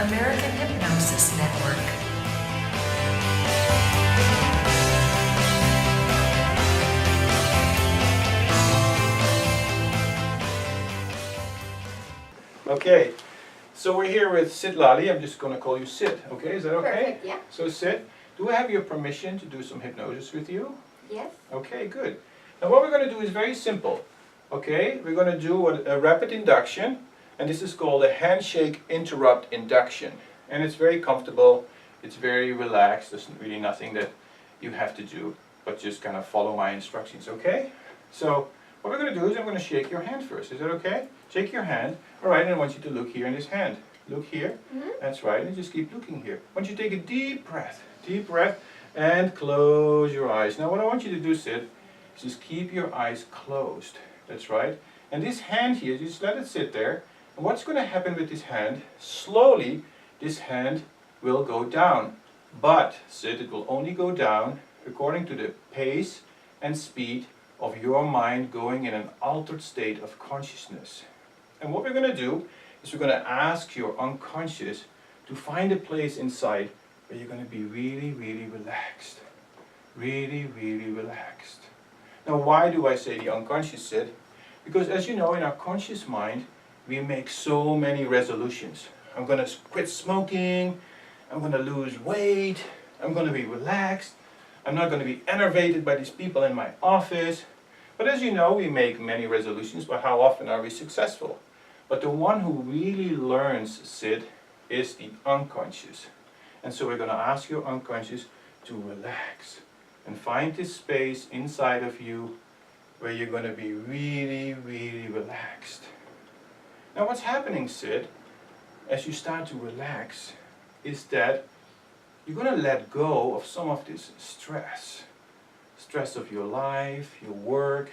American Hypnosis Network. Okay, so we're here with Sid Lally. I'm just going to call you Sid, okay? Is that okay? Perfect, yeah. So Sid, do I have your permission to do some hypnosis with you? Yes. Okay, good. Now what we're going to do is very simple, okay? We're going to do a rapid induction, and this is called a handshake interrupt induction. And it's very comfortable, it's very relaxed, there's really nothing that you have to do, but just kind of follow my instructions, okay? So what we're going to do is I'm going to shake your hand first, is that okay? Shake your hand, alright, and I want you to look here in this hand. Look here, that's right, and just keep looking here. I want you to take a deep breath, and close your eyes. Now what I want you to do, Sid, is just keep your eyes closed, that's right. And this hand here, just let it sit there, and what's going to happen with this hand, slowly, this hand will go down. But, Sid, it will only go down according to the pace and speed of your mind going in an altered state of consciousness. And what we're going to do is we're going to ask your unconscious to find a place inside where you're going to be really, really relaxed. Really, really relaxed. Now why do I say the unconscious, Sid? Because as you know, in our conscious mind, we make so many resolutions. I'm going to quit smoking, I'm going to lose weight, I'm going to be relaxed, I'm not going to be enervated by these people in my office. But as you know, we make many resolutions, but how often are we successful? But the one who really learns, Sid, is the unconscious. And so we're going to ask your unconscious to relax and find this space inside of you where you're going to be really, really relaxed. Now what's happening, Sid, as you start to relax, is that you're going to let go of some of this stress. Stress of your life, your work.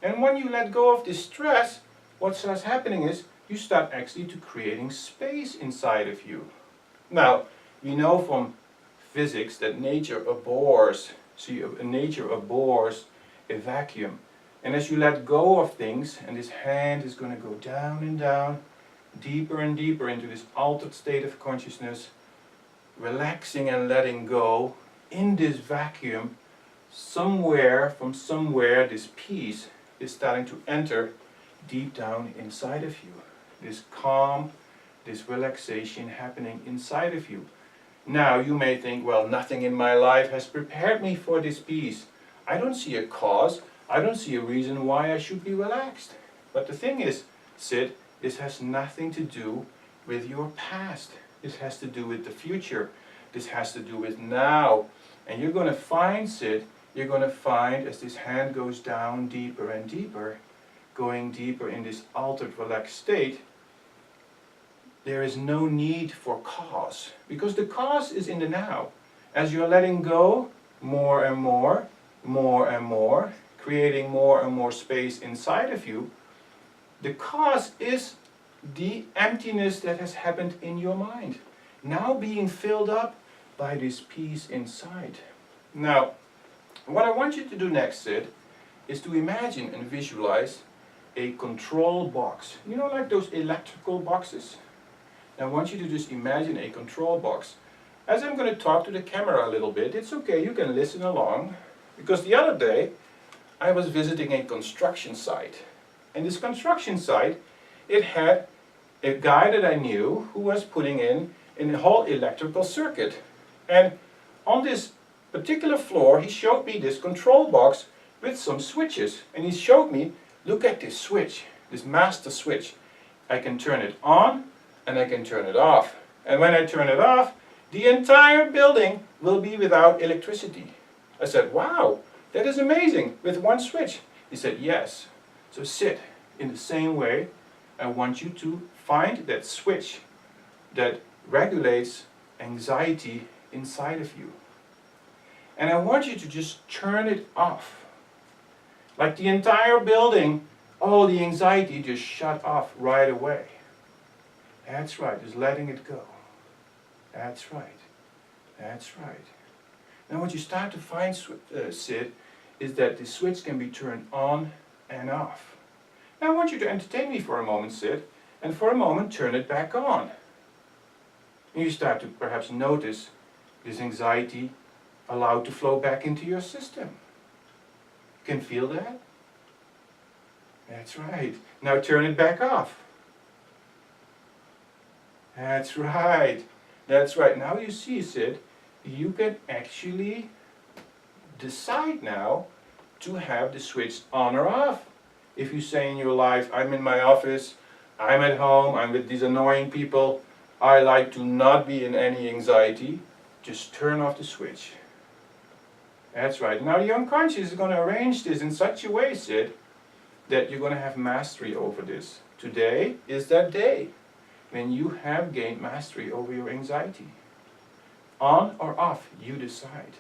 And when you let go of this stress, what starts happening is you start actually to creating space inside of you. Now, we know from physics that nature abhors, nature abhors a vacuum. And as you let go of things, and this hand is going to go down and down, deeper and deeper into this altered state of consciousness, relaxing and letting go, in this vacuum, somewhere, from somewhere, this peace is starting to enter deep down inside of you. This calm, this relaxation happening inside of you. Now you may think, well, nothing in my life has prepared me for this peace. I don't see a cause, I don't see a reason why I should be relaxed. But the thing is, Sid, this has nothing to do with your past. This has to do with the future. This has to do with now. And you're going to find, Sid, you're going to find as this hand goes down deeper and deeper, going deeper in this altered, relaxed state, there is no need for cause. Because the cause is in the now. As you're letting go more and more, creating more and more space inside of you, the cause is the emptiness that has happened in your mind, now being filled up by this peace inside. Now, what I want you to do next, Sid, is to imagine and visualize a control box. You know, like those electrical boxes? I want you to just imagine a control box. As I'm going to talk to the camera a little bit, it's okay, you can listen along, because the other day I was visiting a construction site. And this construction site, it had a guy that I knew who was putting in a whole electrical circuit. And on this particular floor, he showed me this control box with some switches. And he showed me, look at this switch, this master switch. I can turn it on and I can turn it off. And when I turn it off, the entire building will be without electricity. I said, wow, that is amazing, with one switch. He said, yes. So Sid, in the same way, I want you to find that switch that regulates anxiety inside of you. And I want you to just turn it off. Like the entire building, all the anxiety just shut off right away. That's right, just letting it go. That's right. That's right. Now what you start to find, Sid, is that the switch can be turned on and off. Now I want you to entertain me for a moment, Sid, and for a moment turn it back on. And you start to perhaps notice this anxiety allowed to flow back into your system. You can feel that? That's right. Now turn it back off. That's right. That's right. Now you see, Sid, you can actually decide now to have the switch on or off. If you say in your life, I'm in my office, I'm at home, I'm with these annoying people, I like to not be in any anxiety, just turn off the switch. That's right. Now the unconscious is going to arrange this in such a way, Sid, that you're going to have mastery over this. Today is that day when you have gained mastery over your anxiety. On or off, you decide.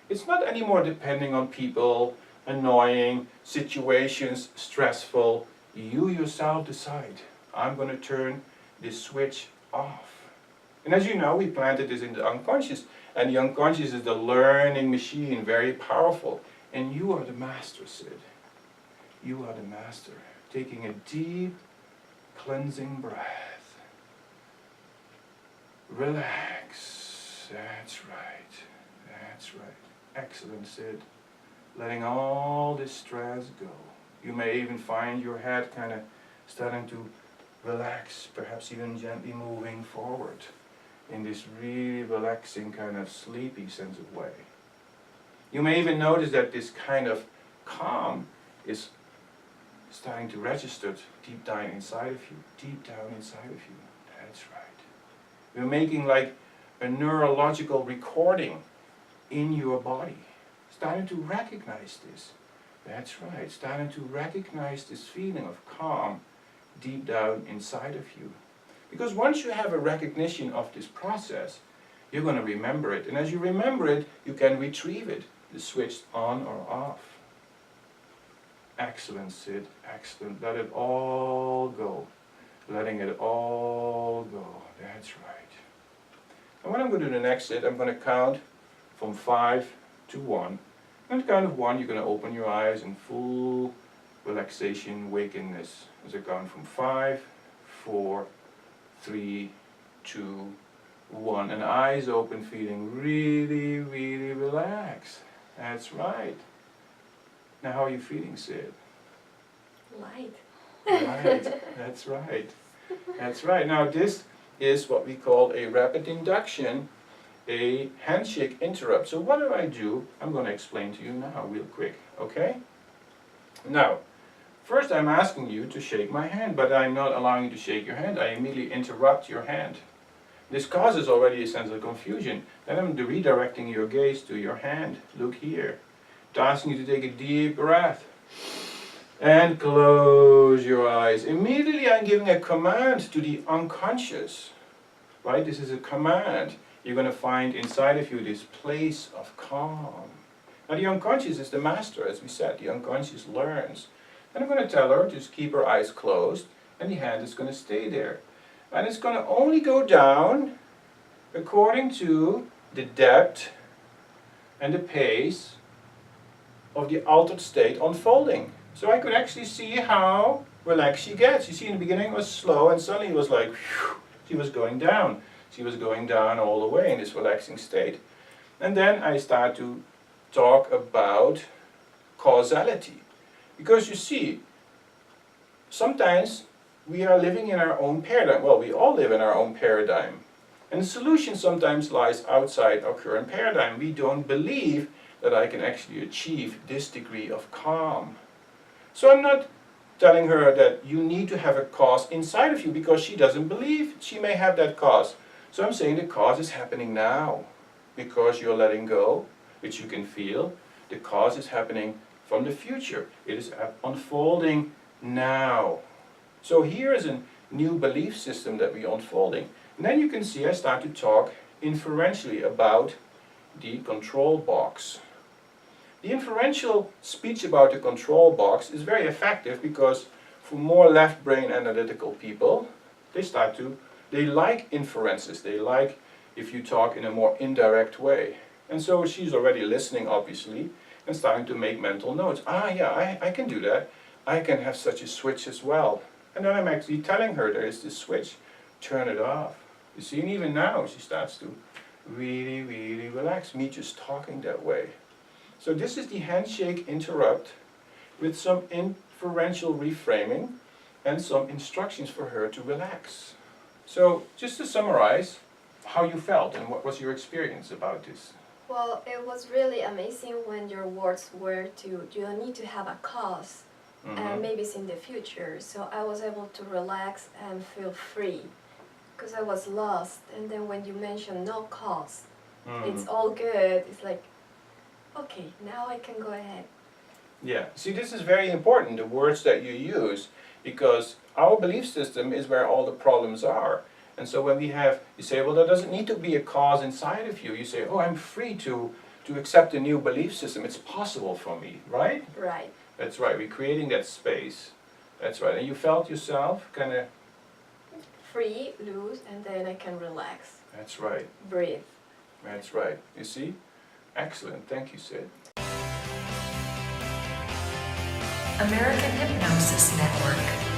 It's not anymore depending on people, annoying, situations, stressful. You yourself decide, I'm going to turn this switch off. And as you know, we planted this in the unconscious. And the unconscious is the learning machine, very powerful. And you are the master, Sid. You are the master. Taking a deep, cleansing breath. Relax. That's right. That's right. Excellent, Sid. Letting all this stress go. You may even find your head kind of starting to relax, perhaps even gently moving forward in this really relaxing kind of sleepy sense of way. You may even notice that this kind of calm is starting to register deep down inside of you, deep down inside of you. That's right. You're making like a neurological recording in your body. Starting to recognize this. That's right. Starting to recognize this feeling of calm deep down inside of you. Because once you have a recognition of this process, you're going to remember it. And as you remember it, you can retrieve it, the switch on or off. Excellent, Sid. Excellent. Let it all go. Letting it all go. That's right. And what I'm going to do next, Sid, I'm going to count from 5 to 1. And at the count of 1, you're going to open your eyes in full relaxation, wakenness. As I count from 5, 4, 3, 2, 1. And eyes open, feeling really, really relaxed. That's right. Now how are you feeling, Sid? Light. Right. That's right. That's right. Now this is what we call a rapid induction, a handshake interrupt. So what do? I'm going to explain to you now real quick. Okay? Now, first I'm asking you to shake my hand, but I'm not allowing you to shake your hand. I immediately interrupt your hand. This causes already a sense of confusion. Then I'm redirecting your gaze to your hand. Look here. I'm asking you to take a deep breath. And close your eyes. Immediately I'm giving a command to the unconscious. Right? This is a command. You're going to find inside of you this place of calm. Now the unconscious is the master, as we said. The unconscious learns. And I'm going to tell her to just keep her eyes closed, and the hand is going to stay there. And it's going to only go down according to the depth and the pace of the altered state unfolding. So I could actually see how relaxed she gets. You see, in the beginning it was slow, and suddenly it was like, whew, she was going down. She was going down all the way in this relaxing state. And then I start to talk about causality. Because you see, sometimes we are living in our own paradigm. Well, we all live in our own paradigm. And the solution sometimes lies outside our current paradigm. We don't believe that I can actually achieve this degree of calm. So I'm not telling her that you need to have a cause inside of you because she doesn't believe she may have that cause. So I'm saying the cause is happening now because you're letting go, which you can feel. The cause is happening from the future. It is unfolding now. So here is a new belief system that we're unfolding. And then you can see I start to talk inferentially about the control box. The inferential speech about the control box is very effective because for more left brain analytical people, they like inferences. They like if you talk in a more indirect way. And so she's already listening, obviously, and starting to make mental notes. Yeah, I can do that. I can have such a switch as well. And then I'm actually telling her there is this switch. Turn it off. You see, and even now she starts to really, really relax, me just talking that way. So this is the handshake interrupt with some inferential reframing and some instructions for her to relax. So just to summarize how you felt and what was your experience about this. Well, it was really amazing when your words were to, you don't need to have a cause, and maybe it's in the future. So I was able to relax and feel free, because I was lost. And then when you mentioned no cause, it's all good. It's like, okay, now I can go ahead. Yeah, see, this is very important, the words that you use, because our belief system is where all the problems are. And so when you say, well, there doesn't need to be a cause inside of you. You say, oh, I'm free to accept a new belief system. It's possible for me, right? Right. That's right, we're creating that space. That's right, and you felt yourself kind of... Free, loose, and then I can relax. That's right. Breathe. That's right. You see? Excellent. Thank you, Sid. American Hypnosis Network.